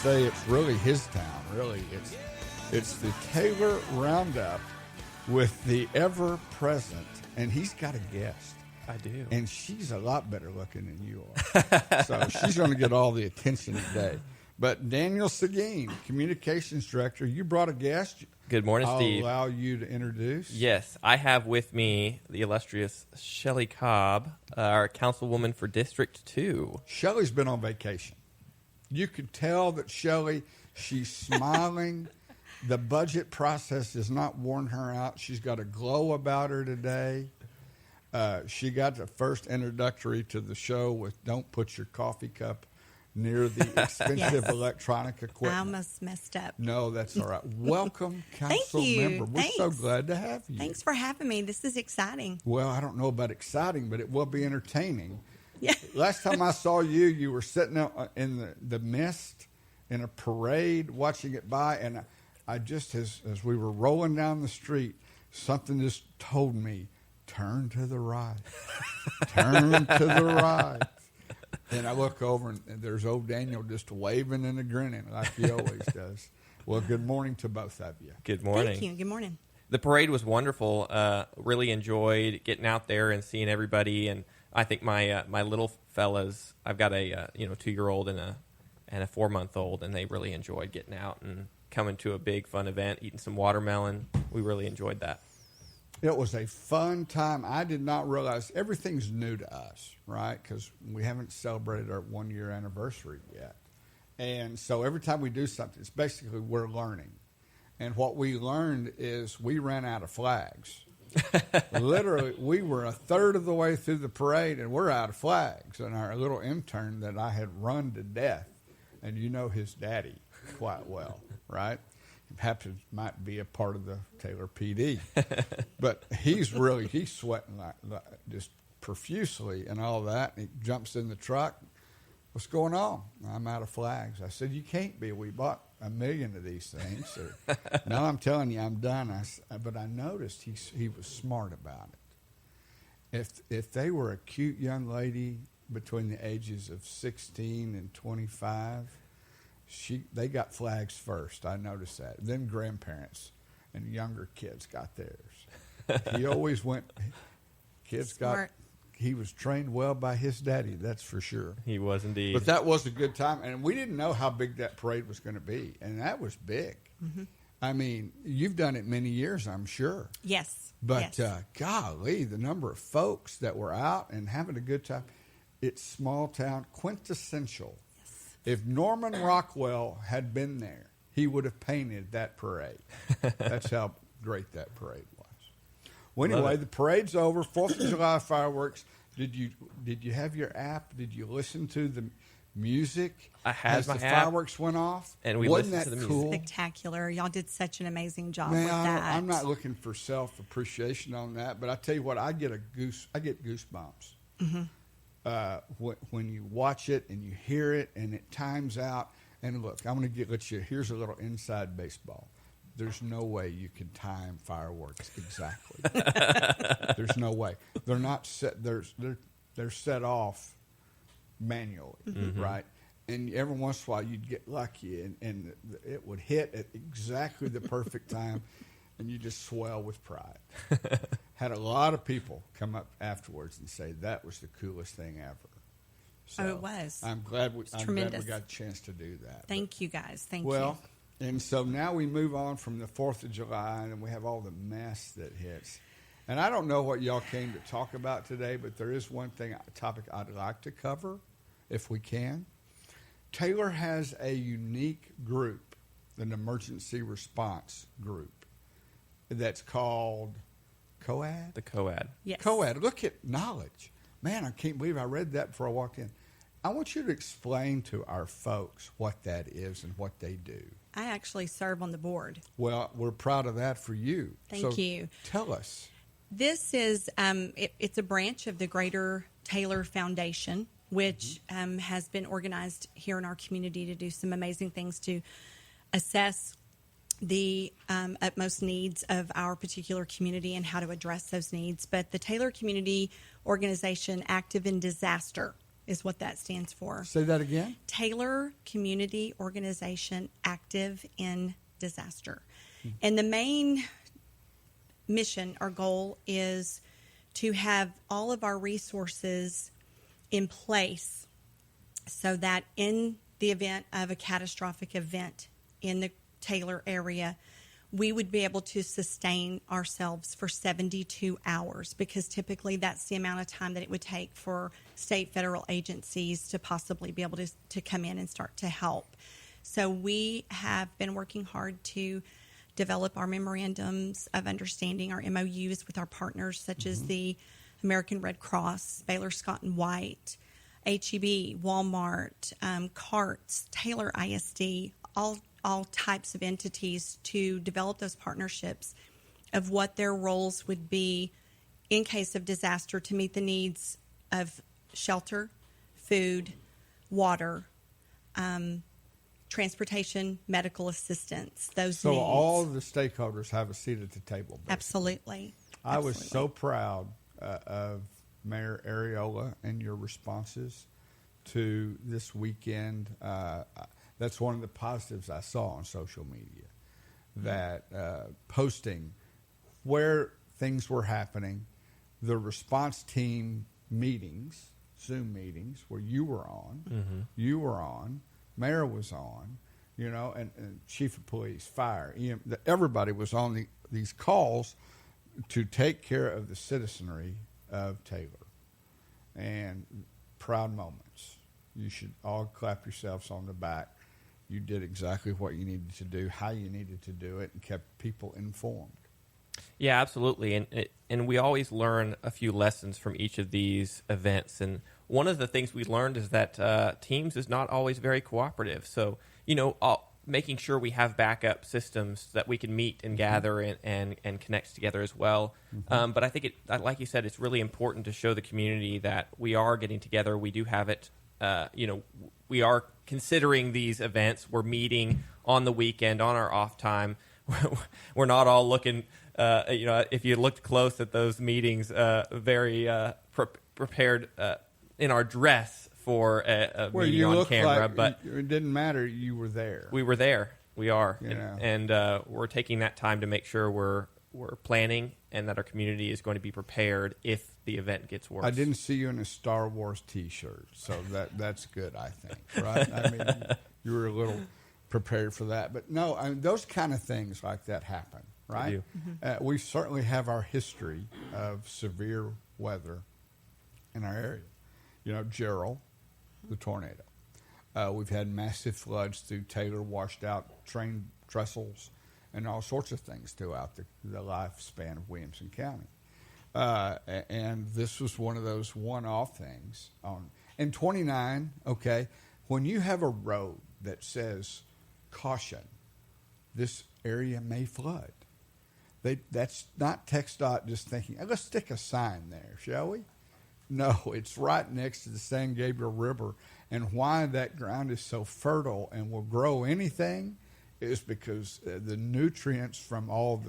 say it's really his town. Really, it's the Taylor Roundup with the ever-present, and he's got a guest. I do. And she's a lot better looking than you are. So she's going to get all the attention today. But Daniel Seguin, Communications Director, you brought a guest. Good morning, Steve. I'll allow you to introduce. Yes, I have with me the illustrious Shelli Cobb, our councilwoman for District 2. Shelli's been on vacation. You could tell that Shelli, she's smiling. The budget process has not worn her out. She's got a glow about her today. She got the first introductory to the show with "Don't put your coffee cup near the expensive electronic equipment." I almost messed up. No, that's all right. Welcome, Council Member. We're so glad to have you. Thanks for having me. This is exciting. Well, I don't know about exciting, but it will be entertaining. Yeah. Last time I saw you, you were sitting out in the mist in a parade watching it by, and I just, as we were rolling down the street, something just told me, turn to the right. Turn to the right. And I look over, and there's old Daniel just waving and grinning like he always does. Well, good morning to both of you. Good morning. Thank you. Good morning. The parade was wonderful. Really enjoyed getting out there and seeing everybody. And I think my little fellas, I've got a 2-year-old and a 4-month-old, and they really enjoyed getting out and coming to a big fun event, eating some watermelon. We really enjoyed that. It was a fun time. I did not realize everything's new to us, right? Because we haven't celebrated our 1-year anniversary yet. And so every time we do something, it's basically we're learning. And what we learned is we ran out of flags. Literally, we were a third of the way through the parade, and we're out of flags. And our little intern that I had run to death, and you know his daddy quite well, right? Perhaps it might be a part of the Taylor PD. But he's sweating like just profusely and all that. And he jumps in the truck. What's going on? I'm out of flags. I said, you can't be. We bought 1 million of these things. So now I'm telling you, I'm done. But I noticed he was smart about it. If they were a cute young lady between the ages of 16 and 25, they got flags first. I noticed that. Then grandparents and younger kids got theirs. He always went. Smart. He was trained well by his daddy. That's for sure. He was indeed. But that was a good time, and we didn't know how big that parade was going to be, and that was big. Mm-hmm. I mean, you've done it many years, I'm sure. Yes. But yes. Golly, the number of folks that were out and having a good time. It's small town, quintessential. If Norman Rockwell had been there, he would have painted that parade. That's how great that parade was. Well, anyway, the parade's over. 4th of July fireworks. Did you have your app? Did you listen to the music? I had as my the app, fireworks went off. And we Wasn't listened that to the cool? music. Spectacular. Y'all did such an amazing job Man, with that. I'm not looking for self-appreciation on that, but I tell you what, I get goosebumps. Mm-hmm. When you watch it and you hear it and it times out. And look, I'm going to let you. Here's a little inside baseball. There's no way you can time fireworks exactly. There's no way. They're not set. They're set off manually, mm-hmm. right? And every once in a while you'd get lucky, and it would hit at exactly the perfect time, and you just swell with pride. Had a lot of people come up afterwards and say that was the coolest thing ever. So it was. I'm glad we got a chance to do that. Thank you, guys. Thank you. Well, and so now we move on from the 4th of July, and we have all the mess that hits. And I don't know what y'all came to talk about today, but there is one topic I'd like to cover, if we can. Taylor has a unique group, an emergency response group, that's called COAD? The COAD. Yes. COAD. Look at knowledge. Man, I can't believe I read that before I walked in. I want you to explain to our folks what that is and what they do. I actually serve on the board. Well, we're proud of that for you. Thank you. Tell us. This is it's a branch of the Greater Taylor Foundation, which has been organized here in our community to do some amazing things to assess the utmost needs of our particular community and how to address those needs. But the Taylor Community Organization Active in Disaster is what that stands for. Say that again. Taylor Community Organization Active in Disaster. And the main mission or goal is to have all of our resources in place so that in the event of a catastrophic event in the Taylor area, we would be able to sustain ourselves for 72 hours, because typically that's the amount of time that it would take for state, federal agencies to possibly be able to come in and start to help. So we have been working hard to develop our memorandums of understanding, our MOUs with our partners such as the American Red Cross, Baylor Scott and White, HEB, Walmart, CARTS, Taylor ISD, all types of entities, to develop those partnerships of what their roles would be in case of disaster to meet the needs of shelter, food, water, transportation, medical assistance, those So needs. all the stakeholders have a seat at the table. Basically. Absolutely. I was so proud of Mayor Areola and your responses to this weekend. That's one of the positives I saw on social media, that posting where things were happening, the response team meetings, Zoom meetings, where you were on, Mayor was on, and Chief of Police, Fire, everybody was on these calls to take care of the citizenry of Taylor. And proud moments. You should all clap yourselves on the back. You did exactly what you needed to do, how you needed to do it, and kept people informed. Yeah, absolutely. And we always learn a few lessons from each of these events. And one of the things we learned is that Teams is not always very cooperative. So, making sure we have backup systems that we can meet and gather and connect together as well. But I think, like you said, it's really important to show the community that we are getting together. We do have it. We are considering these events. We're meeting on the weekend, on our off time. We're not all looking, if you looked close at those meetings, very prepared in our dress for a meeting on camera. But it didn't matter. You were there. We were there. We are. Yeah. And we're taking that time to make sure we're planning and that our community is going to be prepared if the event gets worse. I didn't see you in a Star Wars T-shirt, so that's good, I think, right? I mean, you were a little prepared for that. But no, those kind of things like that happen, right? We certainly have our history of severe weather in our area. Gerald, the tornado. We've had massive floods through Taylor, washed out train trestles, and all sorts of things throughout the lifespan of Williamson County. And this was one of those one-off things. In 29, okay, when you have a road that says, caution, this area may flood, that's not TxDOT just thinking, let's stick a sign there, shall we? No, it's right next to the San Gabriel River. And why that ground is so fertile and will grow anything is because the nutrients from all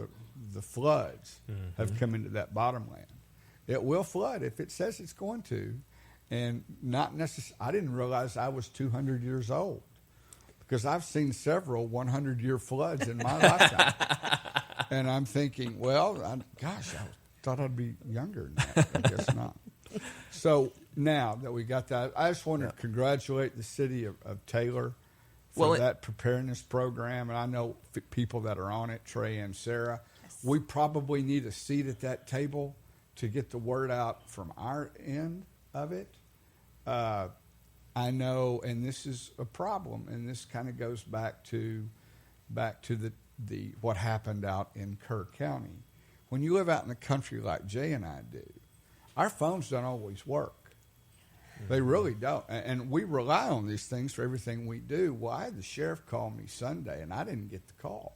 the floods have come into that bottomland. It will flood if it says it's going to, and not necessarily. I didn't realize I was 200 years old because I've seen several 100-year floods in my lifetime, and I'm thinking, well, I thought I'd be younger than that. I guess not. So now that we got that, I just want to congratulate the city of Taylor for that preparedness program. And I know people that are on it, Trey and Sarah. Yes. We probably need a seat at that table to get the word out from our end of it. I know, and this is a problem, and this kind of goes back to the what happened out in Kerr County. When you live out in the country like Jay and I do, our phones don't always work. They really don't. And we rely on these things for everything we do. Well, I had the sheriff call me Sunday, and I didn't get the call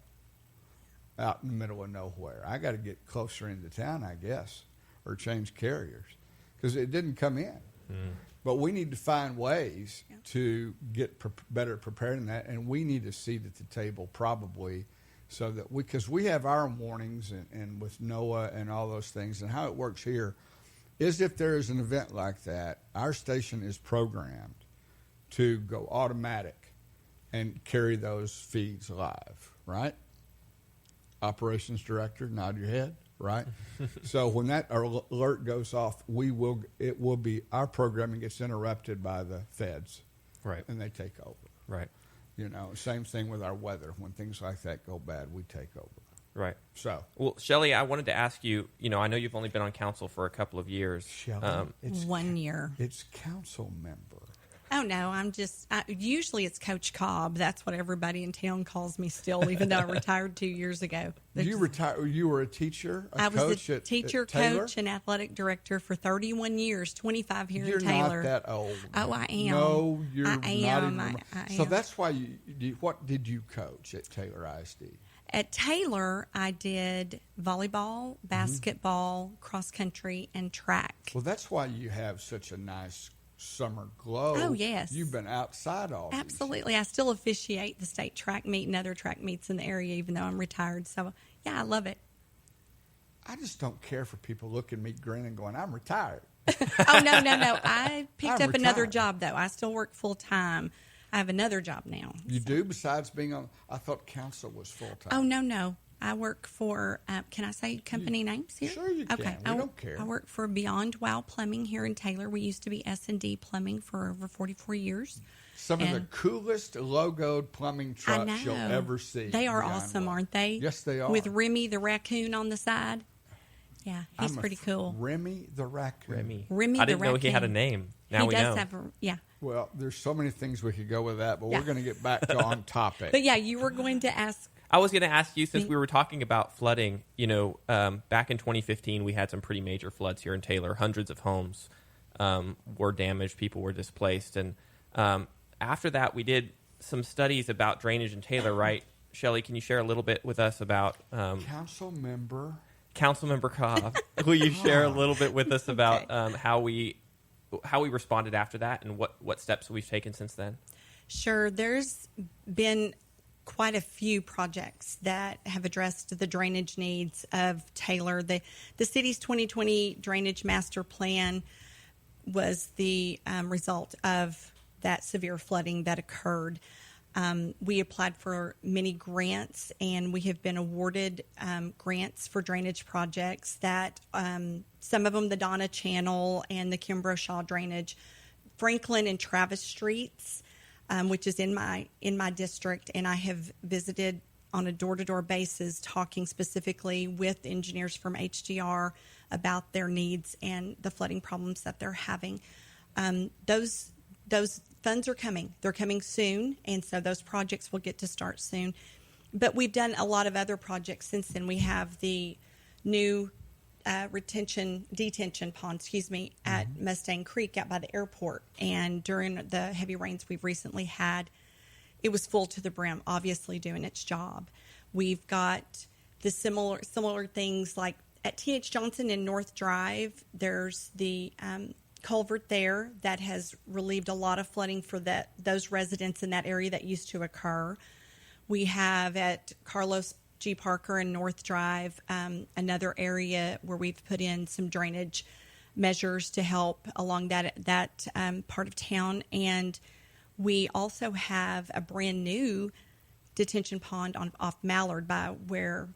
out in the middle of nowhere. I got to get closer into town, I guess, or change carriers because it didn't come in. But we need to find ways to get better prepared in that, and we need a seat at the table probably so that because we have our warnings and with NOAA and all those things and how it works here. is if there is an event like that, our station is programmed to go automatic and carry those feeds live, right? Operations director, nod your head, right? So when that alert goes off, our programming gets interrupted by the feds, Right. and they take over. Right. Same thing with our weather. When things like that go bad, we take over. Right. So, Well, Shelli, I wanted to ask you, I know you've only been on council for a couple of years. Shelli, it's 1 year. It's council member. Oh, no, usually it's Coach Cobb. That's what everybody in town calls me still, even though I retired 2 years ago. You were a teacher, I was coach a teacher, at Taylor? coach, and athletic director for 31 years, 25 here You're in Taylor. not that old. Oh, I am. No, you're I not am. even. I So am. that's why what did you coach at Taylor ISD? At Taylor, I did volleyball, basketball, cross country, and track. Well, that's why you have such a nice summer glow. Oh, yes. You've been outside all these Absolutely. I still officiate the state track meet and other track meets in the area, even though I'm retired. So, yeah, I love it. I just don't care for people looking at me grinning going, I'm retired. Oh, no. I picked I'm up another retired. job, though. I still work full time. I have another job now. You do, besides being on, I thought council was full-time. Oh, no. I work for, can I say company names here? Sure you can. Okay. We don't care. I work for Beyond Wow Plumbing here in Taylor. We used to be S&D Plumbing for over 44 years. Some of the coolest logoed plumbing I trucks you'll know. ever see. They are Beyond awesome, Wow. aren't they? Yes, they are. With Remy the raccoon on the side. Yeah, he's I'm a pretty cool. Remy the raccoon. Remy I the didn't know he had a raccoon. name. Now he we does know. have yeah. Well, there's so many things we could go with that, but Yeah. we're going to get back to on topic. But yeah, you were going to ask. I was going to ask you, since we were talking about flooding, back in 2015, we had some pretty major floods here in Taylor. Hundreds of homes were damaged. People were displaced. And after that, we did some studies about drainage in Taylor, right? Shelli, can you share a little bit with us about Council member. Councilmember Cobb? Will you share a little bit with us about how we responded after that and what steps we've taken since then? Sure, there's been quite a few projects that have addressed the drainage needs of Taylor. The city's 2020 drainage master plan was the result of that severe flooding that occurred. We applied for many grants, and we have been awarded grants for drainage projects that some of them, the Donna Channel and the Kimbrough Shaw drainage, Franklin and Travis Streets, which is in my district, and I have visited on a door-to-door basis, talking specifically with engineers from HDR about their needs and the flooding problems that they're having. Those funds are coming. They're coming soon, and so those projects will get to start soon. But we've done a lot of other projects since then. We have the new detention pond, at Mustang Creek out by the airport. And during the heavy rains we've recently had, it was full to the brim, obviously doing its job. We've got the similar things like at T.H. Johnson in North Drive. There's the culvert there that has relieved a lot of flooding for those residents in that area that used to occur. We have at Carlos G. Parker and North Drive another area where we've put in some drainage measures to help along that part of town. And we also have a brand new detention pond off Mallard by where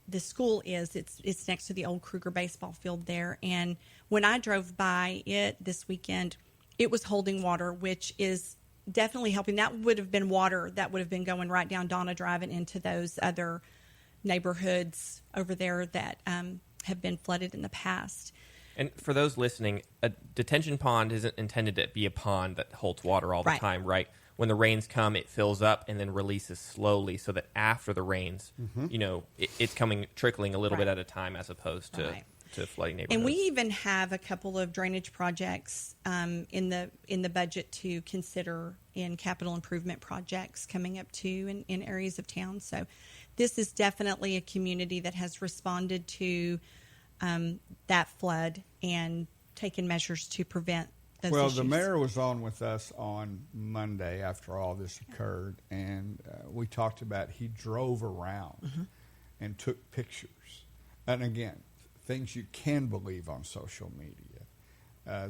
the school is. It's next to the old Kruger baseball field there. And when I drove by it this weekend, it was holding water, which is definitely helping. That would have been water that would have been going right down Donna Drive and into those other neighborhoods over there that have been flooded in the past. And for those listening, a detention pond isn't intended to be a pond that holds water all the time, right? When the rains come, it fills up and then releases slowly, so that after the rains, it's trickling a little bit at a time, as opposed to flooding neighborhoods. And we even have a couple of drainage projects in the budget to consider in capital improvement projects coming up too in areas of town. So this is definitely a community that has responded to that flood and taken measures to prevent those issues. The mayor was on with us on Monday after all this occurred, and we talked about he drove around and took pictures. And again, things you can believe on social media.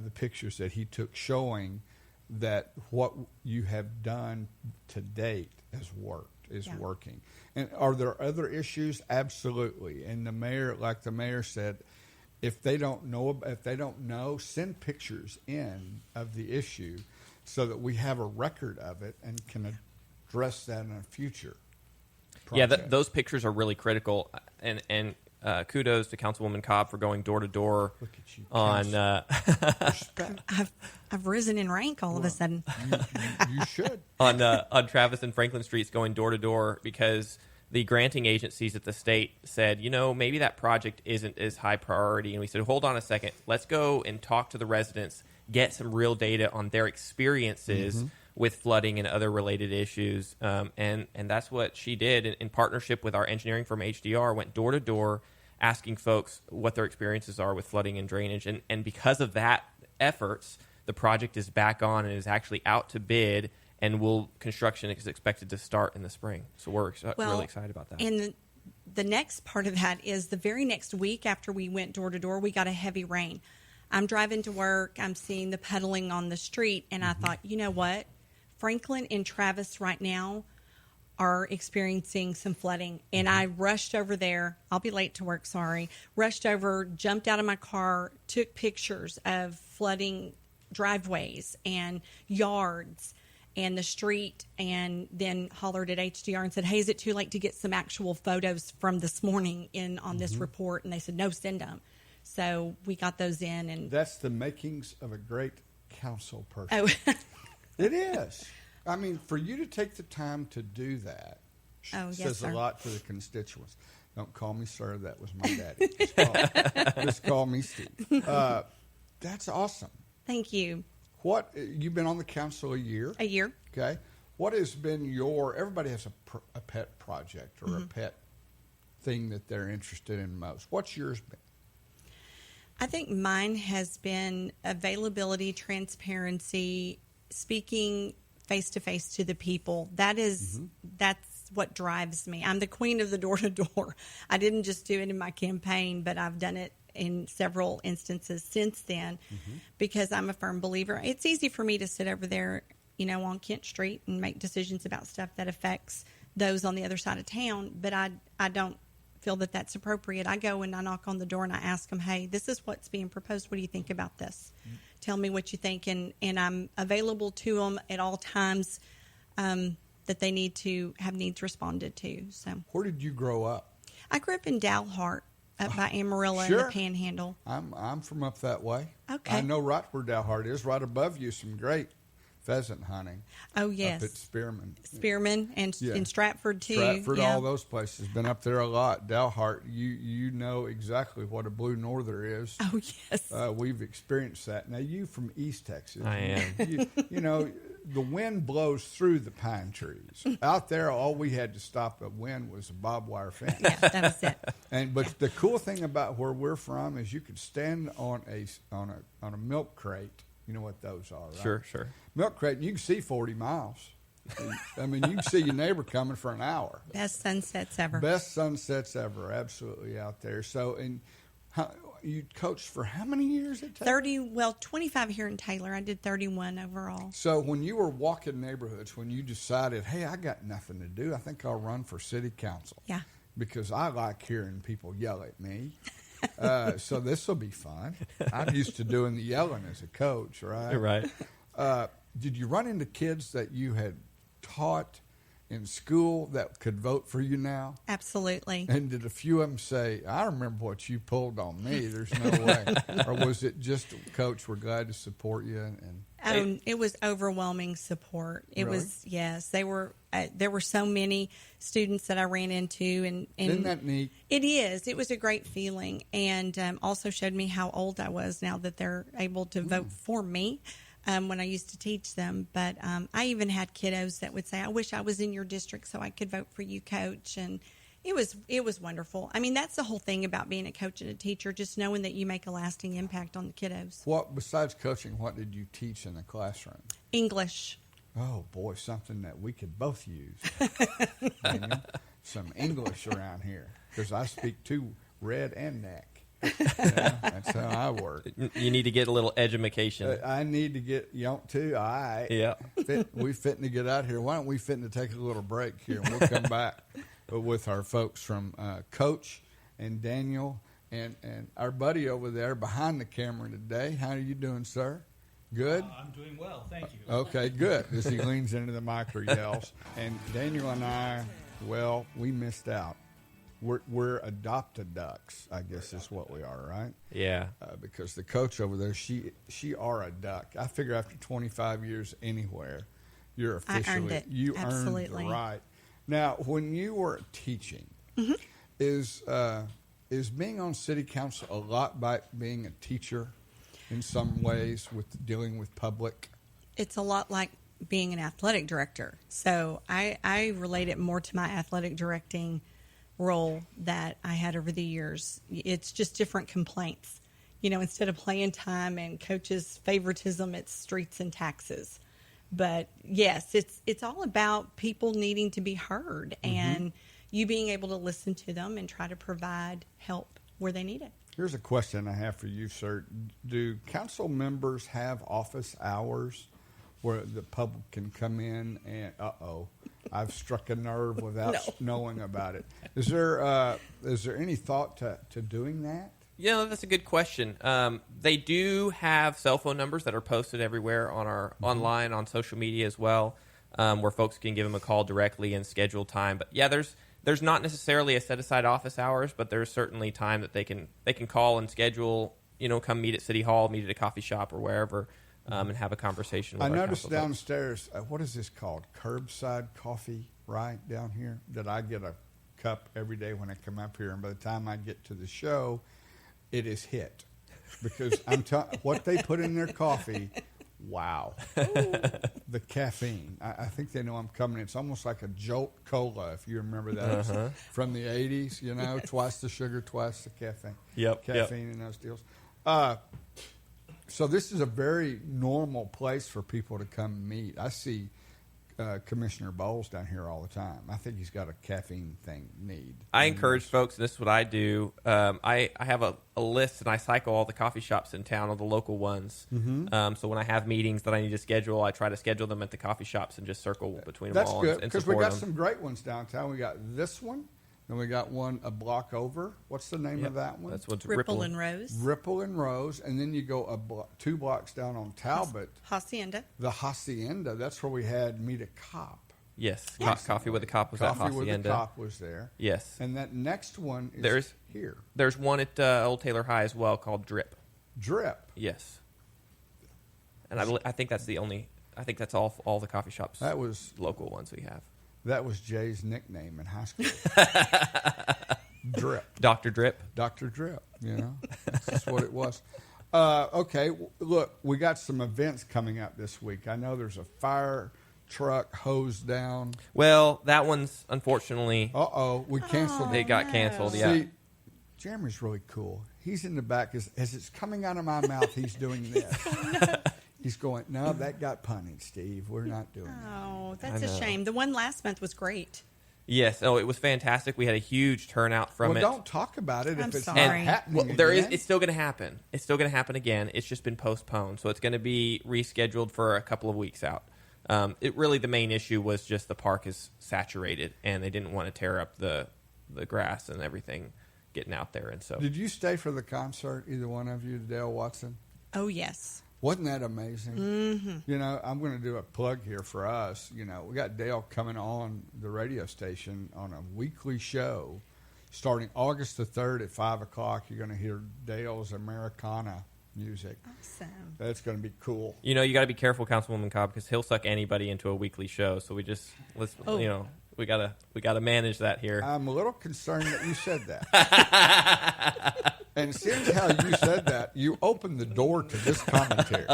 the pictures that he took showing that what you have done to date is working. And are there other issues? Absolutely. And the mayor said, if they don't know, send pictures in of the issue so that we have a record of it and can address that in a future project. Yeah, those pictures are really critical. And kudos to Councilwoman Cobb for going door to door on. I've risen in rank all of a sudden. You should on Travis and Franklin Streets, going door to door because the granting agencies at the state said, maybe that project isn't as high priority, and we said, hold on a second, let's go and talk to the residents, get some real data on their experiences with flooding and other related issues, and that's what she did in partnership with our engineering firm HDR. Went door to door, asking folks what their experiences are with flooding and drainage, and because of that efforts, the project is back on and is actually out to bid, and construction is expected to start in the spring. So we're really excited about that. And the next part of that is the very next week after we went door to door, we got a heavy rain. I'm driving to work, I'm seeing the puddling on the street, and I thought, you know what? Franklin and Travis right now are experiencing some flooding. And I rushed over there. I'll be late to work, sorry. Rushed over, jumped out of my car, took pictures of flooding driveways and yards and the street, and then hollered at HDR and said, hey, is it too late to get some actual photos from this morning on this report? And they said, no, send them. So we got those in. And that's the makings of a great council person. Oh. It is. I mean, for you to take the time to do that says a lot to the constituents. Don't call me sir. That was my daddy. Just call me Steve. That's awesome. Thank you. You've been on the council a year? A year. Okay. What has been everybody has a pet project or a pet thing that they're interested in most. What's yours been? I think mine has been availability, transparency, speaking face-to-face to the people. That's what drives me. I'm the queen of the door-to-door. I didn't just do it in my campaign, but I've done it in several instances since then because I'm a firm believer. It's easy for me to sit over there, on Kent Street and make decisions about stuff that affects those on the other side of town, but I don't feel that that's appropriate. I go and I knock on the door and I ask them, hey, this is what's being proposed. What do you think about this? Tell me what you think. And I'm available to them at all times that they need to have needs responded to. So, where did you grow up? I grew up in Dalhart, up by Amarillo in the Panhandle. I'm from up that way. Okay. I know right where Dalhart is. Right above you, some great pheasant hunting. Oh, yes. Up at Spearman. And in Stratford, too. Stratford, all those places. Been up there a lot. Dalhart, you know exactly what a blue norther is. Oh, yes. We've experienced that. Now, you from East Texas. I am. You know, the wind blows through the pine trees. Out there, all we had to stop the wind was a barbed wire fence. Yeah, that was it. But the cool thing about where we're from is you could stand on a milk crate. You know what those are, right? Sure. Milk crate, and you can see 40 miles. I mean, you can see your neighbor coming for an hour. Best sunsets ever. Best sunsets ever, absolutely out there. So, and you coached for how many years at Taylor? 25 here in Taylor. I did 31 overall. So when you were walking neighborhoods, when you decided, hey, I got nothing to do, I think I'll run for city council. Yeah. Because I like hearing people yell at me. So this will be fun. I'm used to doing the yelling as a coach, right? Right. Did you run into kids that you had taught in school that could vote for you now? Absolutely. And did a few of them say, I remember what you pulled on me, there's no way? Or was it just, Coach, we're glad to support you? It was overwhelming support. It Really? was, yes. There were so many students that I ran into. And Isn't that neat? It is. It was a great feeling, and also showed me how old I was now that they're able to vote for me. When I used to teach them. But I even had kiddos that would say, I wish I was in your district so I could vote for you, Coach. And it was wonderful. I mean, that's the whole thing about being a coach and a teacher, just knowing that you make a lasting impact on the kiddos. What, besides coaching, what did you teach in the classroom? English. Oh, boy, something that we could both use. Some English around here, because I speak too red and neck. Yeah, that's how I work. You need to get a little edumacation. I need to get Yonk too. All right. Yeah. We fitting to get out here. Why don't we fitting to take a little break here, and we'll come back with our folks from Coach and Daniel and our buddy over there behind the camera today. How are you doing, sir? Good? I'm doing well, thank you. Okay, good. As he leans into the mic or yells. And Daniel and I, well, we missed out. We're adopted ducks, I guess is what we are, right? Yeah. Because the coach over there, she are a duck. I figure after 25 years anywhere, you're officially earned it. You Absolutely. earned the right. Now, when you were teaching, is being on city council a lot like being a teacher in some ways with dealing with public? It's a lot like being an athletic director. So I relate it more to my athletic directing role that I had over the years. It's just different complaints. Instead of playing time and coaches' favoritism, it's streets and taxes. But yes, it's all about people needing to be heard and you being able to listen to them and try to provide help where they need it. Here's a question I have for you, sir. Do council members have office hours where the public can come in and, I've struck a nerve without knowing about it. Is there any thought to doing that? Yeah, that's a good question. They do have cell phone numbers that are posted everywhere on our online, on social media as well, where folks can give them a call directly and schedule time. But yeah, there's not necessarily a set aside office hours, but there's certainly time that they can call and schedule. Come meet at City Hall, meet at a coffee shop or wherever, and have a conversation. With I our noticed council folks. downstairs. What is this called? Curbside coffee, right down here. That I get a cup every day when I come up here, and by the time I get to the show, it is hit because I'm what they put in their coffee. Wow, the caffeine. I think they know I'm coming. It's almost like a Jolt Cola, if you remember that. It was from the 80s, twice the sugar, twice the caffeine. Caffeine in those deals. So this is a very normal place for people to come meet. I see Commissioner Bowles down here all the time. I think he's got a caffeine need. I encourage folks, and this is what I do. I have a list, and I cycle all the coffee shops in town, all the local ones. So when I have meetings that I need to schedule, I try to schedule them at the coffee shops and just circle between them all. That's good, and because we got them. some great ones downtown. We got this one, and we got one a block over. What's the name of that one? That's what's Ripple and Rose. Ripple and Rose, and then you go 2 blocks down on Talbot. Hacienda. The Hacienda. That's where we had Meet a Cop. Yes, Coffee with a Cop was at Coffee Hacienda. with a Cop was there. Yes. And that next one is here. There's one at Old Taylor High as well called Drip. Drip. Yes. And I think that's the only. I think that's all the coffee shops. That was local ones we have. That was Jay's nickname in high school. Drip. Dr. Drip. Dr. Drip. That's what it was. Okay, look, we got some events coming up this week. I know there's a fire truck hosed down. Well, that one's unfortunately. We canceled it. It got canceled. Yeah. See, Jeremy's really cool. He's in the back as it's coming out of my mouth. He's doing this. He's going, no, that got punted, Steve. We're not doing that. Oh, that's a shame. The one last month was great. Yes. Oh, it was fantastic. We had a huge turnout from it. Well, don't talk about it I'm if it's sorry. not happening Well, there is. again. It's still going to happen. It's still going to happen again. It's just been postponed, so it's going to be rescheduled for a couple of weeks out. The main issue was just the park is saturated, and they didn't want to tear up the grass and everything getting out there. And so, Did you stay for the concert, either one of you, Dale Watson? Oh, yes. Wasn't that amazing? Mm-hmm. I'm going to do a plug here for us. We got Dale coming on the radio station on a weekly show starting August the 3rd at 5 o'clock. You're going to hear Dale's Americana music. Awesome. That's going to be cool. you got to be careful, Councilwoman Cobb, because he'll suck anybody into a weekly show. So we gotta manage that here. I'm a little concerned that you said that. And seeing how you said that, you opened the door to this commentary.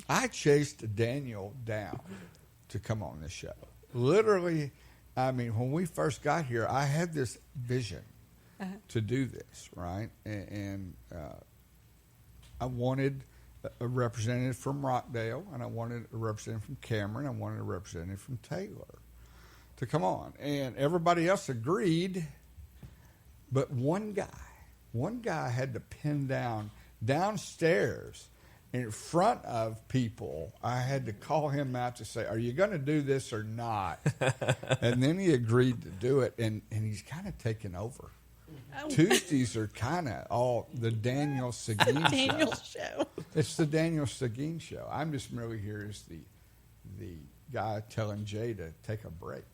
I chased Daniel down to come on this show. Literally, when we first got here, I had this vision to do this, right? And I wanted a representative from Rockdale, and I wanted a representative from Cameron, I wanted a representative from Taylor to come on. And everybody else agreed, but one guy one guy had to pin down downstairs in front of people. I had to call him out to say, are you going to do this or not? And then he agreed to do it, and he's kind of taken over. Oh. Tuesdays are kind of all the Daniel Seguin show. It's the Daniel Seguin show. I'm just really here as the guy telling Jay to take a break.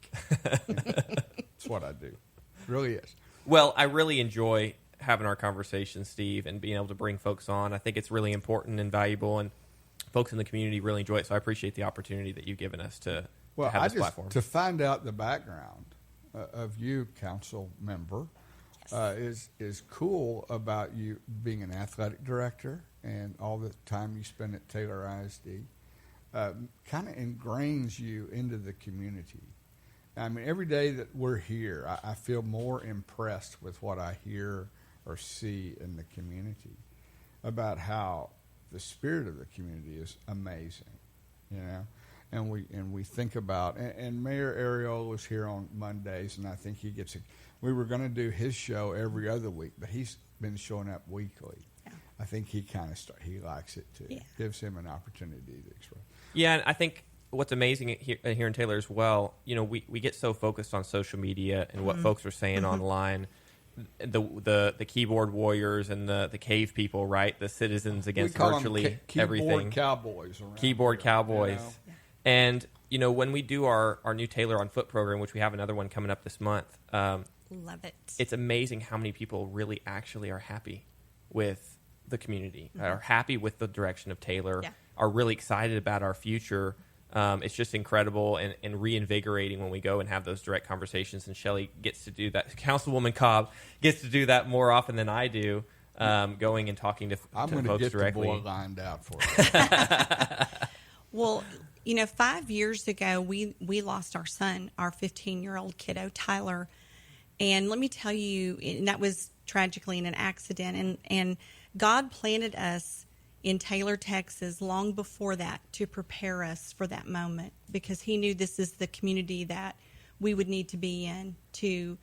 That's what I do. It really is. Well, I really enjoy having our conversation, Steve, and being able to bring folks on. I think it's really important and valuable, and folks in the community really enjoy it. So I appreciate the opportunity that you've given us to have this platform. To find out the background of you, council member, is cool about you being an athletic director and all the time you spend at Taylor ISD. Kind of ingrains you into the community. I mean, every day that we're here, I feel more impressed with what I hear or see in the community about how the spirit of the community is amazing, you know. And we think about, and Mayor Ariel was here on Mondays, and I think he gets we were going to do his show every other week, but he's been showing up weekly. Yeah. I think he kind of he likes it too. Yeah. Gives him an opportunity to express. Yeah, and I think what's amazing here in Taylor as well, you know, we get so focused on social media and what folks are saying online. The keyboard warriors and the cave people, right? The citizens against virtually everything. Keyboard cowboys. You know? Yeah. And, you know, when we do our new Taylor on Foot program, which we have another one coming up this month. Love it. It's amazing how many people really actually are happy with the community, are happy with the direction of Taylor, are really excited about our future. It's just incredible and reinvigorating when we go and have those direct conversations. And Shelli gets to do that. Councilwoman Cobb gets to do that more often than I do, going and talking to folks directly. I'm going to get the boy lined out for you. Well, you know, 5 years ago, we lost our son, our 15-year-old kiddo, Tyler. And let me tell you, and that was tragically in an accident. And God planted us in Taylor, Texas, long before that to prepare us for that moment, because he knew this is the community that we would need to be in to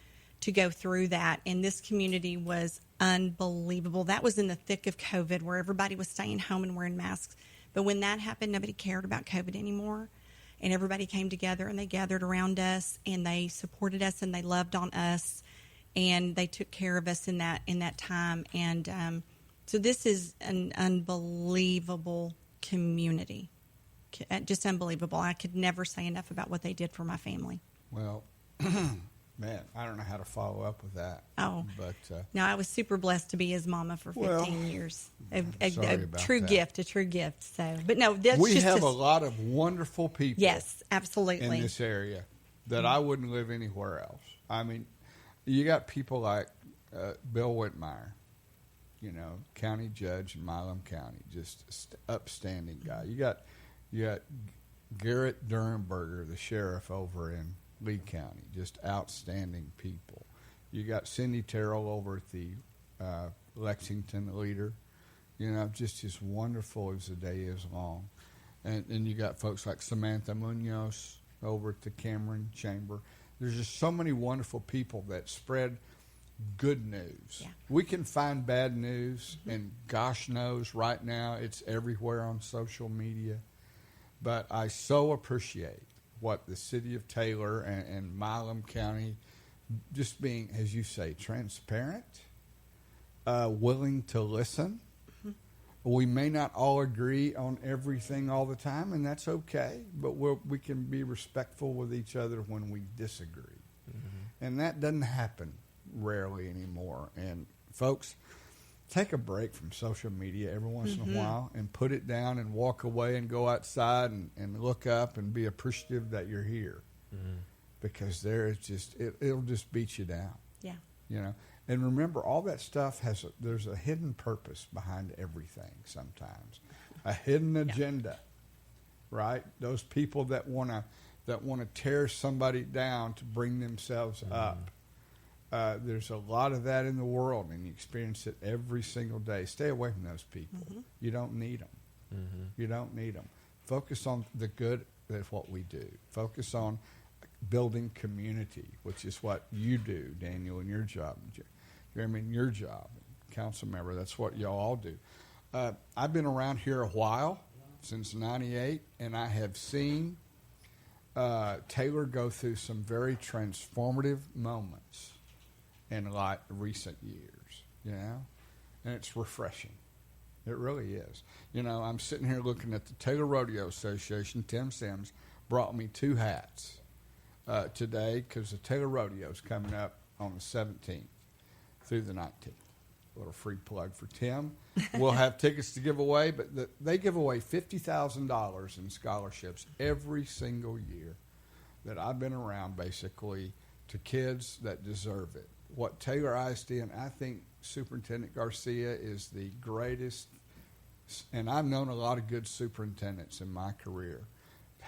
go through that. And this community was unbelievable. That was in the thick of COVID, where everybody was staying home and wearing masks. But when that happened, nobody cared about COVID anymore. And everybody came together and they gathered around us and they supported us and they loved on us and they took care of us in that time. And so this is an unbelievable community, just unbelievable. I could never say enough about what they did for my family. Well, man, I don't know how to follow up with that. Oh, but no, I was super blessed to be his mama for 15 years. A true gift. So, but no, we have a lot of wonderful people. Yes, absolutely. In this area that I wouldn't live anywhere else. I mean, you got people like Bill Whitmire, you know, county judge in Milam County, just upstanding guy. You got Garrett Durenberger, the sheriff over in Lee County, just outstanding people. You got Cindy Terrell over at the Lexington leader, you know, just as wonderful as the day is long. And you got folks like Samantha Munoz over at the Cameron Chamber. There's just so many wonderful people that spread good news. Yeah. We can find bad news, and gosh knows right now it's everywhere on social media. But I so appreciate what the city of Taylor and Milam County, just being, as you say, transparent, willing to listen. Mm-hmm. We may not all agree on everything all the time, and that's okay, but we can be respectful with each other when we disagree. Mm-hmm. And that doesn't happen rarely anymore. And folks, take a break from social media every once in a while and put it down and walk away and go outside and look up and be appreciative that you're here. Mm-hmm. Because there is just, it'll just beat you down. Yeah. You know, and remember, all that stuff there's a hidden purpose behind everything sometimes. A hidden agenda, right? Those people that want to tear somebody down to bring themselves up. There's a lot of that in the world, and you experience it every single day. Stay away from those people. Mm-hmm. You don't need them. Mm-hmm. You don't need them. Focus on the good of what we do. Focus on building community, which is what you do, Daniel, in your job. Jeremy, in your job. council member. That's what y'all all do. I've been around here a while, since '98, and I have seen Taylor go through some very transformative moments in like recent years, and it's refreshing. It really is. I'm sitting here looking at the Taylor Rodeo Association. Tim Sims brought me 2 hats today because the Taylor Rodeo is coming up on the 17th through the 19th. A little free plug for Tim. We'll have tickets to give away, but they give away $50,000 in scholarships every single year that I've been around, basically, to kids that deserve it. What Taylor ISD, and I think Superintendent Garcia is the greatest, and I've known a lot of good superintendents in my career.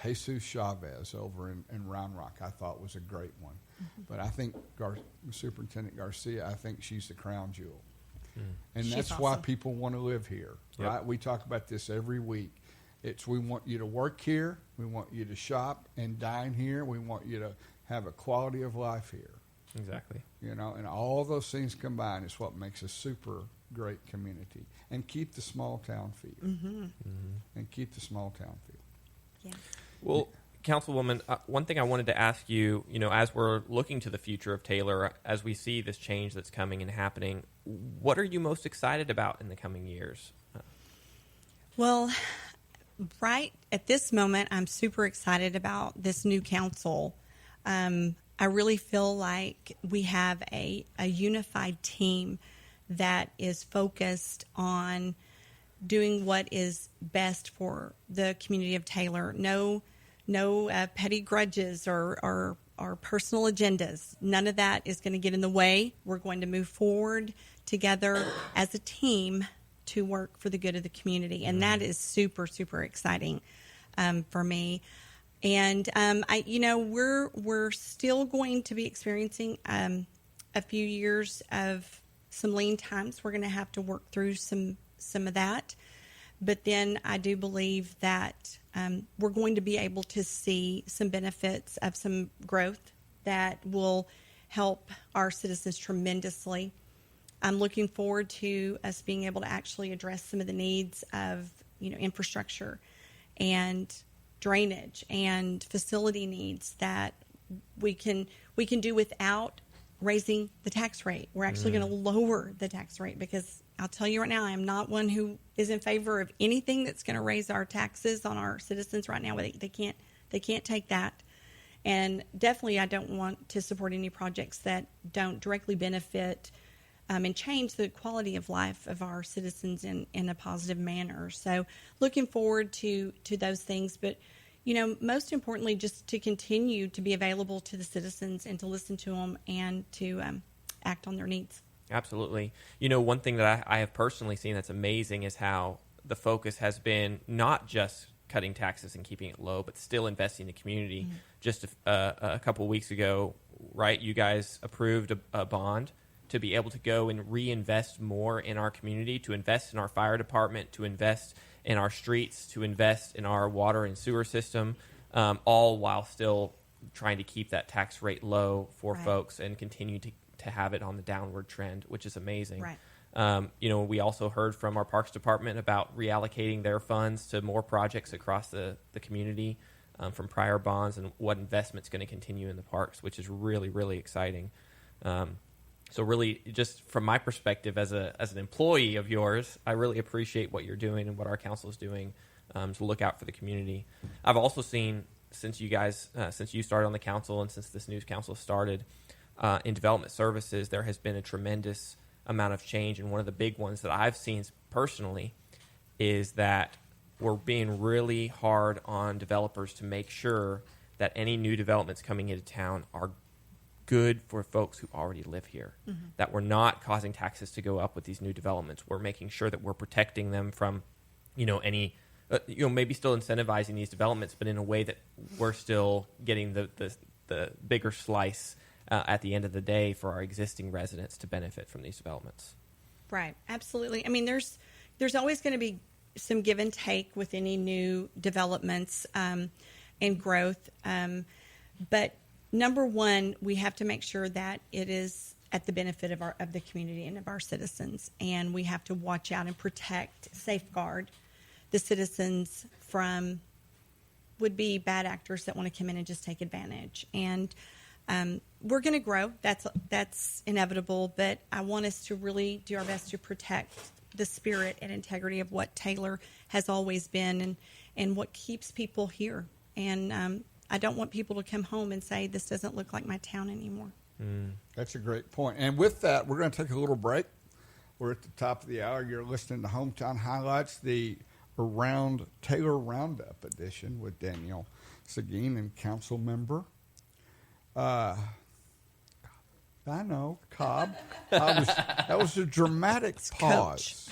Jesus Chavez over in Round Rock, I thought was a great one. Mm-hmm. But I think Superintendent Garcia, I think she's the crown jewel. And She's that's awesome. why people want to live here, right? Yep. We talk about this every week. We want you to work here. We want you to shop and dine here. We want you to have a quality of life here. Exactly. And all those things combined is what makes a super great community. And keep the small town feel. Mm-hmm. And keep the small town feel. Yeah. Well, Councilwoman, one thing I wanted to ask you, as we're looking to the future of Taylor, as we see this change that's coming and happening, what are you most excited about in the coming years? Well, right at this moment, I'm super excited about this new council. I really feel like we have a unified team that is focused on doing what is best for the community of Taylor. No petty grudges or personal agendas. None of that is going to get in the way. We're going to move forward together as a team to work for the good of the community, and that is super, super exciting for me. And we're still going to be experiencing a few years of some lean times. We're going to have to work through some of that. But then I do believe that we're going to be able to see some benefits of some growth that will help our citizens tremendously. I'm looking forward to us being able to actually address some of the needs of infrastructure and drainage and facility needs that we can do without raising the tax rate. We're actually going to lower the tax rate, because I'll tell you right now, I am not one who is in favor of anything that's going to raise our taxes on our citizens right now. They can't take that. And definitely I don't want to support any projects that don't directly benefit and change the quality of life of our citizens in a positive manner. So looking forward to those things. But, most importantly, just to continue to be available to the citizens and to listen to them and to act on their needs. Absolutely. One thing that I have personally seen that's amazing is how the focus has been not just cutting taxes and keeping it low, but still investing in the community. Mm-hmm. Just a couple of weeks ago, right, you guys approved a bond to be able to go and reinvest more in our community, to invest in our fire department, to invest in our streets, to invest in our water and sewer system, all while still trying to keep that tax rate low for folks and continue to have it on the downward trend, which is amazing. Right. We also heard from our Parks Department about reallocating their funds to more projects across the community from prior bonds, and what investment's going to continue in the parks, which is really, really exciting. So really, just from my perspective as an employee of yours, I really appreciate what you're doing and what our council is doing to look out for the community. I've also seen, since you started on the council and since this new council started, in development services, there has been a tremendous amount of change. And one of the big ones that I've seen personally is that we're being really hard on developers to make sure that any new developments coming into town are good for folks who already live here, that we're not causing taxes to go up with these new developments. We're making sure that we're protecting them from, any, maybe still incentivizing these developments, but in a way that we're still getting the bigger slice at the end of the day for our existing residents to benefit from these developments. Right. Absolutely. I mean, there's always going to be some give and take with any new developments and growth. But number one, we have to make sure that it is at the benefit of the community and of our citizens. And we have to watch out and protect, safeguard the citizens from would-be bad actors that want to come in and just take advantage. And we're going to grow. That's inevitable. But I want us to really do our best to protect the spirit and integrity of what Taylor has always been and what keeps people here. And I don't want people to come home and say, this doesn't look like my town anymore. That's a great point. And with that, we're going to take a little break. We're at the top of the hour. You're listening to Hometown Highlights, the Taylor Roundup edition with Daniel Seguin and Council Member. I know, Cobb. That was a dramatic pause.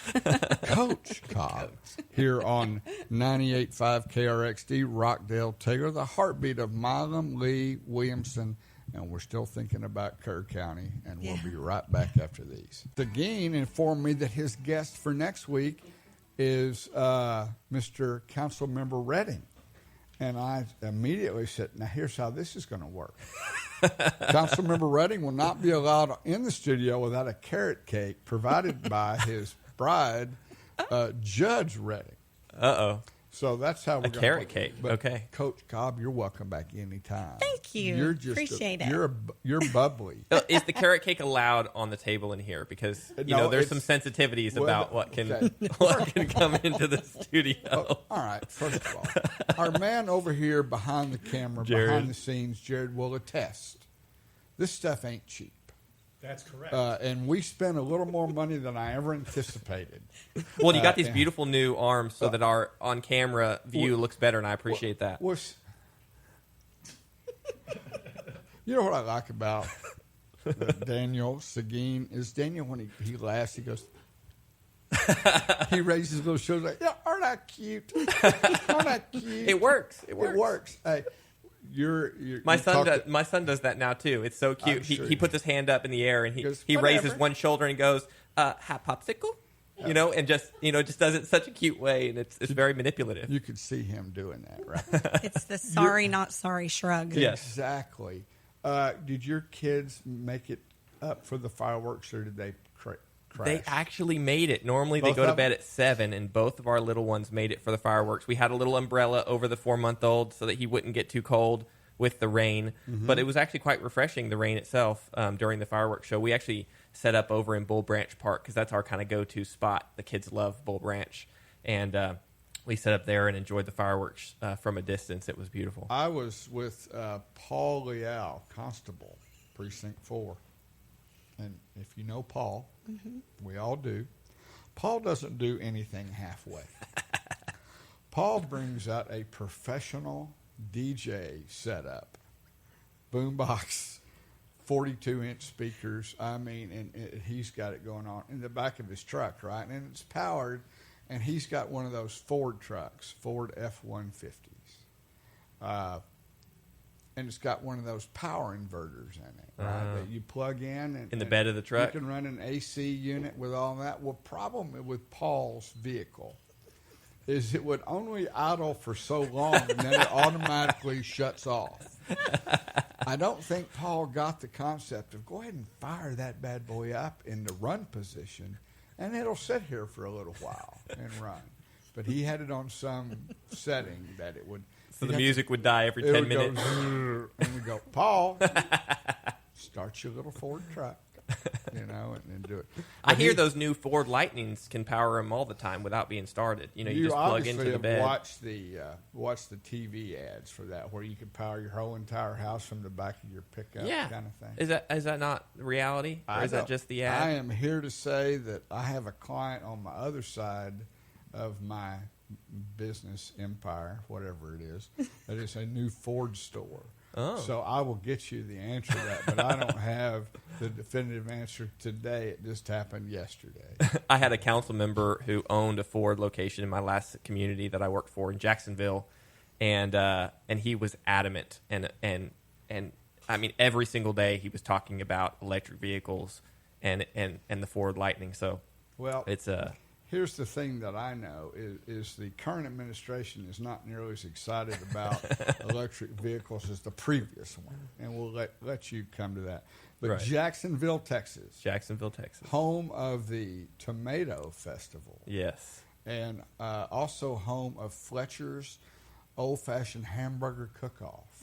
Coach Cobb here on 98.5 KRXT, Rockdale, Taylor, the heartbeat of Milam, Lee, Williamson, and we're still thinking about Kerr County, and we'll be right back after these. Seguin informed me that his guest for next week is Mr. Council Member Redding. And I immediately said, now here's how this is going to work. Councilmember Redding will not be allowed in the studio without a carrot cake provided by his bride, Judge Redding. Uh-oh. So that's how we're going to carrot cake. But okay. Coach Cobb, you're welcome back anytime. Thank you. You're just appreciate it. You're bubbly. Is the carrot cake allowed on the table in here? Because there's some sensitivities about what can come into the studio. Oh, all right. First of all, our man over here behind the camera, Jared. behind the scenes, Jared, will attest. This stuff ain't cheap. That's correct. And we spent a little more money than I ever anticipated. Well, you got these beautiful new arms so that our on-camera view looks better, and I appreciate that. You know what I like about Daniel Seguin is Daniel, when he laughs, he goes, he raises his little shoulders like, yeah, aren't I cute? Aren't I cute? It works. It works. Hey, my son does that now too. It's so cute. Sure He puts his hand up in the air and goes, he raises "Whatever." one shoulder and goes, "Hot popsicle," and just does it in such a cute way, and it's very manipulative. You could see him doing that, right? It's the sorry, not sorry shrug. Yes. Exactly. Did your kids make it up for the fireworks, or did they crash? They actually made it. Normally they Both go to of bed them? at 7, and both of our little ones made it for the fireworks. We had a little umbrella over the 4-month-old so that he wouldn't get too cold with the rain. Mm-hmm. But it was actually quite refreshing, the rain itself, during the fireworks show. We actually set up over in Bull Branch Park because that's our kind of go-to spot. The kids love Bull Branch. And we set up there and enjoyed the fireworks from a distance. It was beautiful. I was with Paul Leal, Constable, Precinct 4. And if you know Paul, we all do, Paul doesn't do anything halfway. Paul brings out a professional DJ setup, boombox, 42-inch speakers. I mean, and he's got it going on in the back of his truck, right? And it's powered, and he's got one of those Ford trucks, Ford F-150s. And it's got one of those power inverters in it, right? That you plug in. In the bed of the truck? You can run an AC unit with all that. Well, problem with Paul's vehicle is it would only idle for so long, and then it automatically shuts off. I don't think Paul got the concept of go ahead and fire that bad boy up in the run position, and it'll sit here for a little while and run. But he had it on some setting that it would. So the music would die every 10 minutes. And we go, Paul, start your little Ford truck, and do it. I hear those new Ford Lightnings can power them all the time without being started. You just plug into the bed. Watch the TV ads for that, where you can power your whole entire house from the back of your pickup, kind of thing. Is that not reality, or is that just the ad? I am here to say that I have a client on my other side of my business empire, whatever it is, that is a new Ford store. Oh. So I will get you the answer to that, but I don't have the definitive answer today. It just happened yesterday. I had a council member who owned a Ford location in my last community that I worked for in Jacksonville, and he was adamant, and I mean every single day he was talking about electric vehicles and the Ford Lightning. So Well, it's Here's the thing that I know is the current administration is not nearly as excited about electric vehicles as the previous one, and we'll let you come to that. But Right. Jacksonville, Texas, home of the Tomato Festival, Yes. and also home of Fletcher's Old-Fashioned Hamburger Cook-Off.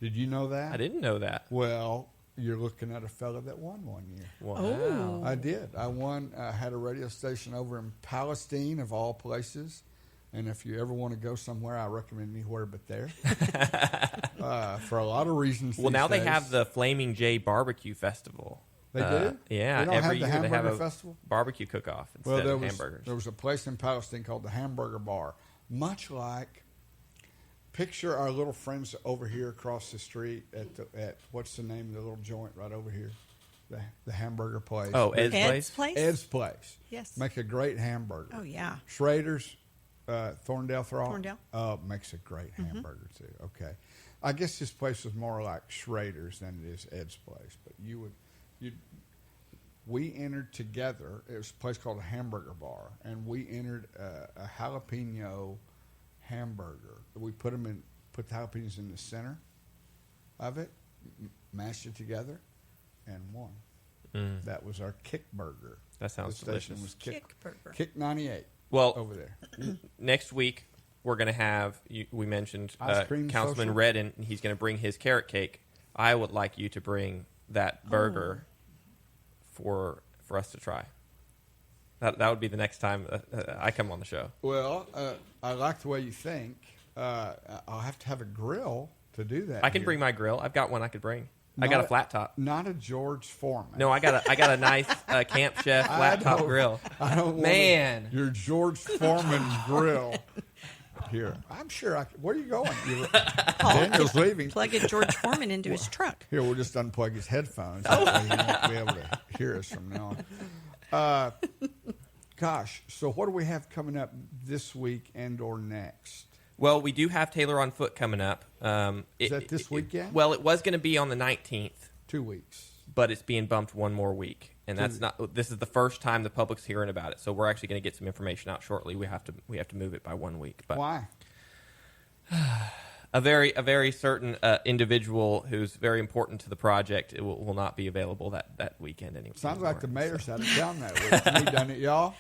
Did you know that? I didn't know that. Well, you're looking at a fella that won one year. Wow. Oh. I did. I won. Had a radio station over in Palestine, of all places. And if you ever want to go somewhere, I recommend anywhere but there. For a lot of reasons. Well, now these they days. have the Flaming J Barbecue Festival. They do? Yeah, They don't every have the year they have hamburger a festival? barbecue cook-off instead Well, of hamburgers. there was a place in Palestine called the Hamburger Bar. Much like, picture our little friends over here across the street at what's the name of the little joint right over here? The hamburger place. Oh, Ed's Ed's Place? place? Ed's Place. Yes. Make a great hamburger. Oh, yeah. Schrader's, Thorndale Thrall. Thorndale. Makes a great hamburger too. Okay, I guess this place was more like Schrader's than it is Ed's Place. But we entered together. It was a place called a Hamburger Bar, and we entered a jalapeno hamburger. We put the jalapenos in the center of it, mashed it together, and won. That was our Kick Burger. That sounds the station delicious. was Kick Burger. Kick 98. Well, over there. Next week we're going to have. We mentioned Ice cream Councilman social? Redden. He's going to bring his carrot cake. I would like you to bring that burger for us to try. That would be the next time I come on the show. Well, I like the way you think. I'll have to have a grill to do that. I can here. bring my grill. I've got one I could bring. I got a flat top. Not a George Foreman. No, I got a nice Camp Chef flat top grill. I don't want Man. your George Foreman grill. Here, I'm sure I can. Where are you going? Daniel's leaving. Plugging George Foreman into his truck. Here, we'll just unplug his headphones. That way he won't be able to hear us from now on. Gosh, so what do we have coming up this week and or next? Well, we do have Taylor on Foot coming up. Is that this weekend? Well, it was going to be on the 19th, 2 weeks. but it's being bumped one more week, and that's not. This is the first time the public's hearing about it, so we're actually going to get some information out shortly. We have to move it by 1 week. But Why? a very certain individual who's very important to the project will not be available that weekend anyway. Sounds like the mayor's out of town that week. Have we done it, y'all?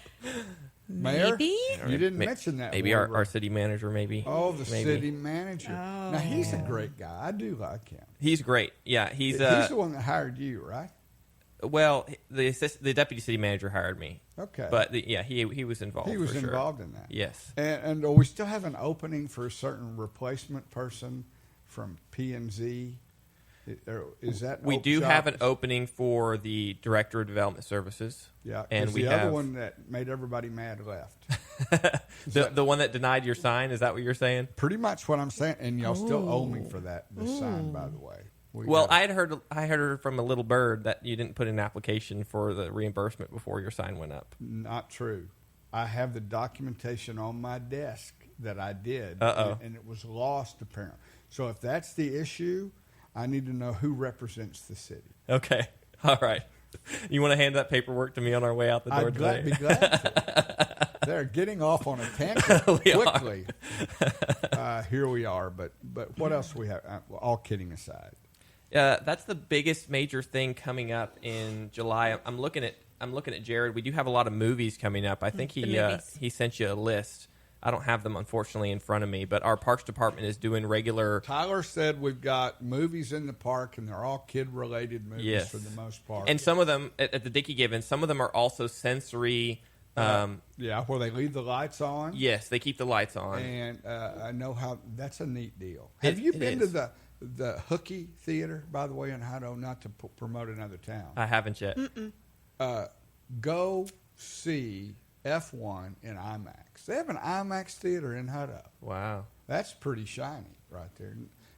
Mayor? Maybe? You didn't mention that. Maybe word, our city manager, maybe. Oh, the maybe. city manager. Now, he's a great guy. I do like him. He's great. Yeah, he's the one that hired you, right? well, the deputy city manager hired me. Okay. But he was involved. He was for sure. involved in that. Yes. And we still have an opening for a certain replacement person from P&Z. Is that We do job? have an opening for the director of development services. Yeah, and and we the have other one that made everybody mad left. the one that denied your sign. Is that what you're saying? Pretty much what I'm saying, and y'all still owe me for that. This sign, by the way. Well, I had heard from a little bird that you didn't put in an application for the reimbursement before your sign went up. Not true. I have the documentation on my desk that I did, and it was lost apparently. So if that's the issue, I need to know who represents the city. Okay. All right. You want to hand that paperwork to me on our way out the door today? I'd be glad to. They're getting off on a tangent quickly. Here we are, but what else do we have? All kidding aside. That's the biggest major thing coming up in July. I'm looking at Jared. We do have a lot of movies coming up. I think he sent you a list. I don't have them, unfortunately, in front of me, but our Parks Department is doing regular... Tyler said we've got movies in the park, and they're all kid-related movies for the most part. And some of them, at the Dickey Given, some of them are also sensory... yeah, where they leave the lights on. Yes, they keep the lights on. And I know how... That's a neat deal. Have you been to the Hooky Theater, by the way, in Hutto, not to promote another town? I haven't yet. Go see F1 in IMAX. They have an IMAX theater in Hutto. Wow. That's pretty shiny right there.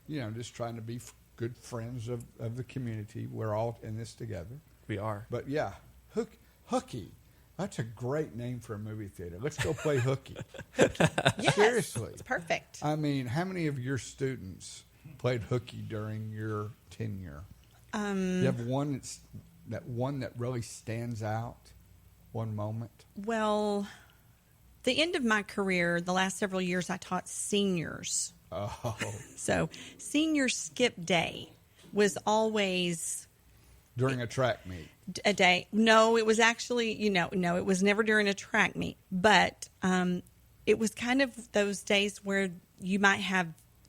You know, just trying to be good friends of the community. We're all in this together. We are. But, yeah, Hooky. That's a great name for a movie theater. Let's go play Hooky. Yes, Seriously. it's perfect. I mean, how many of your students played Hooky during your tenure? You have one that really stands out. One moment. Well, the end of my career, the last several years, I taught seniors. Oh, So senior skip day was always during a track meet. a day. No, it was actually, no, it was never during a track meet. But it was kind of those days where you might have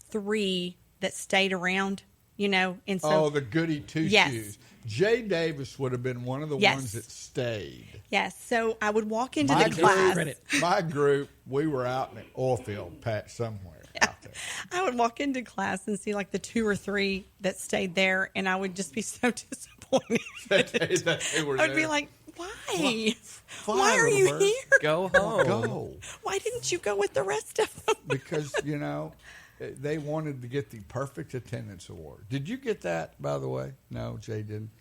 3 that stayed around, and so. Oh, the goody two-shoes. Jay Davis would have been one of the ones that stayed. Yes, so I would walk into the class. My group, we were out in an oil field patch somewhere out there. I would walk into class and see like the 2 or 3 that stayed there, and I would just be so disappointed. that they were I would there. be like, why? Fine, Why are you little bird. here? Go home. Go. Why didn't you go with the rest of them? Because, they wanted to get the perfect attendance award. Did you get that, by the way? No, Jay didn't.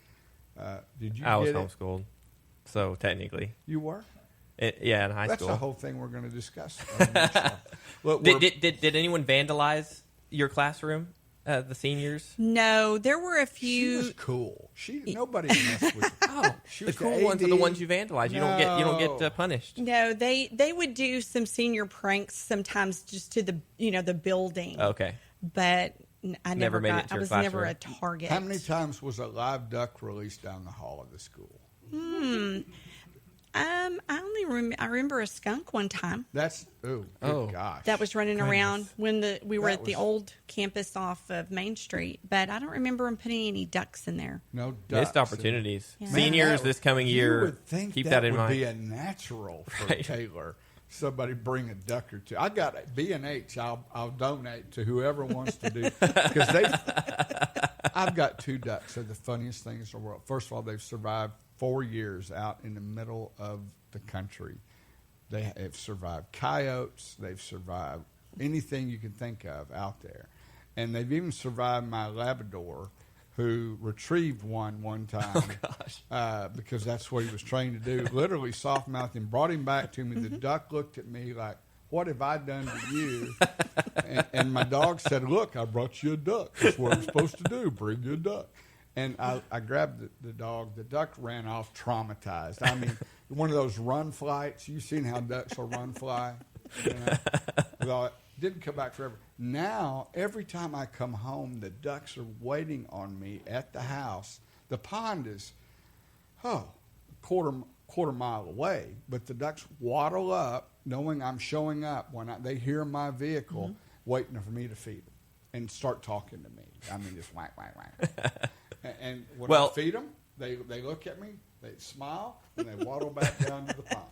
Did you I was get it? homeschooled, so technically. You were? Yeah, in high That's school. the whole thing we're going to discuss. Look, Did anyone vandalize your classroom, the seniors? No, there were a she few. was cool. Nobody messed with her. Oh, She the was cool the ones are the AD. ones you vandalize. You don't get punished. No, they would do some senior pranks sometimes just to the the building. Okay. But I Never made it got. to I your was never a classroom. target. How many times was a live duck released down the hall of the school? I remember a skunk one time That's good gosh. that was running around when we were That at the was- old campus off of Main Street, but I don't remember him putting any ducks in there. no ducks. Missed opportunities. Yeah. Seniors that this coming you year, would think keep that in would mind. be a natural for Right. Taylor. Somebody bring a duck or two. I got B&H. I'll donate to whoever wants to do because I've got 2 ducks. They're the funniest things in the world. First of all, they've survived 4 years out in the middle of the country. They have survived coyotes. They've survived anything you can think of out there, and they've even survived my Labrador, who retrieved one time. Oh gosh! Because that's what he was trained to do. Literally soft-mouthed him, brought him back to me. The duck looked at me like, "What have I done to you?" and my dog said, "Look, I brought you a duck. That's what I'm supposed to do. Bring you a duck." And I grabbed the dog. The duck ran off traumatized. I mean, one of those run flights. You've seen how ducks will run fly. Well, it didn't come back forever. Now, every time I come home, the ducks are waiting on me at the house. The pond is, quarter mile away, but the ducks waddle up, knowing I'm showing up when they hear my vehicle, waiting for me to feed them and start talking to me. I mean, just whack, whack, whack. And when I feed them, they look at me, they smile, and they waddle back down to the pond.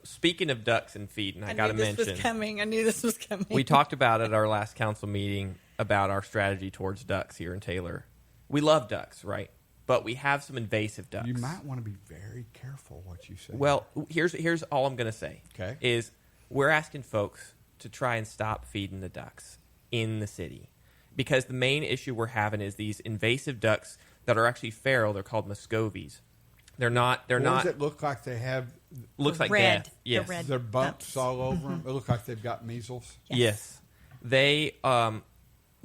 Speaking of ducks and feeding, I got to mention. I knew this was coming. We talked about at our last council meeting about our strategy towards ducks here in Taylor. We love ducks, right? But we have some invasive ducks. You might want to be very careful what you say. Well, here's all I'm going to say. Okay. Is we're asking folks to try and stop feeding the ducks in the city. Because the main issue we're having is these invasive ducks that are actually feral. They're called Muscovies. They're not. Does it look like they have? Looks like red. death. Yes. The red Their bumps all over them. It looks like they've got measles. Yes. They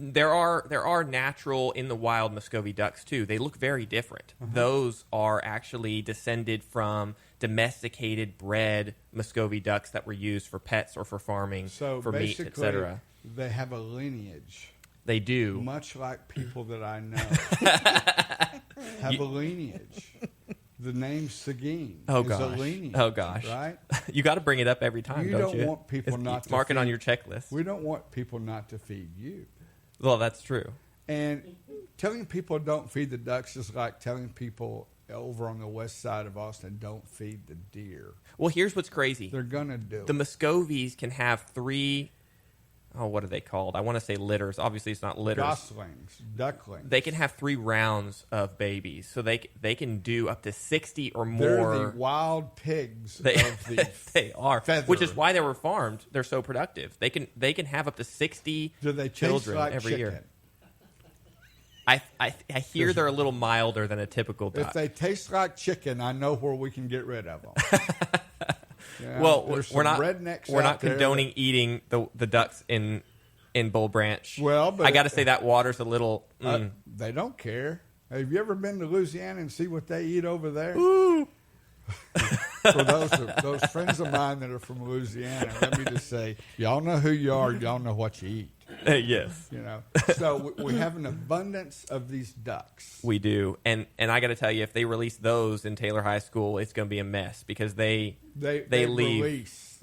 there are natural in the wild Muscovy ducks too. They look very different. Those are actually descended from domesticated bred Muscovy ducks that were used for pets or for farming, So for meat, basically, etc. they have a lineage, They do. much like people that I know have a lineage. The name Seguin Oh is gosh. a lineage. Oh gosh. Right? You got to bring it up every time, You don't don't you? want people not to mark it on feed- your checklist. We don't want people not to feed you. Well, that's true. And telling people don't feed the ducks is like telling people over on the west side of Austin don't feed the deer. Well, here's what's crazy. They're going to do The it. Muscovies can have 3. Oh, what are they called? I want to say litters. Obviously, it's not litters. Goslings, ducklings. They can have 3 rounds of babies, so they can do up to 60 or more. They're the wild pigs They, of the they are, feather. which is why they were farmed. They're so productive. They can have up to 60 Do they taste children like every chicken? year. I hear they're a little milder than a typical duck. If they taste like chicken, I know where we can get rid of them. Well, there's we're some not rednecks we're out not there condoning eating the ducks in Bull Branch. Well, but I got to say that water's a little. They don't care. Have you ever been to Louisiana and see what they eat over there? For those friends of mine that are from Louisiana, let me just say, y'all know who you are. Y'all know what you eat. Yes. You know, so we have an abundance of these ducks. We do, and I got to tell you, if they release those in Taylor High School, it's going to be a mess because they leave. Release.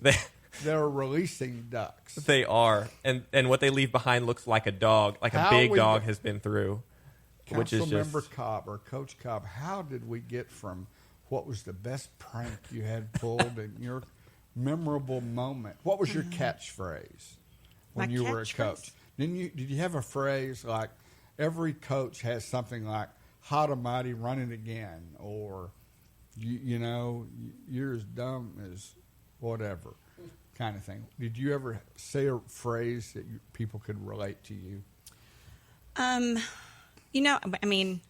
They're releasing ducks. They are, and what they leave behind looks like a dog, like a big dog has been through. Council Member Cobb or Coach Cobb, how did we get from what was the best prank you had pulled in your memorable moment? What was your catchphrase when you were a coach? Did you have a phrase like every coach has something like "hot a mighty, run it again," or you know, you're as dumb as whatever kind of thing? Did you ever say a phrase that people could relate to you? You know, I mean,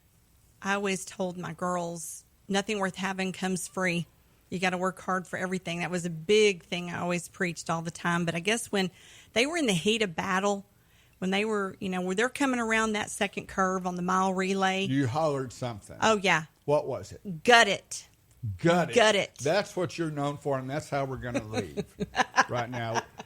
I always told my girls, nothing worth having comes free. You got to work hard for everything. That was a big thing I always preached all the time. But I guess when they were in the heat of battle, when they were, you know, where they're coming around that second curve on the mile relay. You hollered something. Oh, yeah. What was it? Gut it. Gut it. Gut it. That's what you're known for, and that's how we're going to leave right now.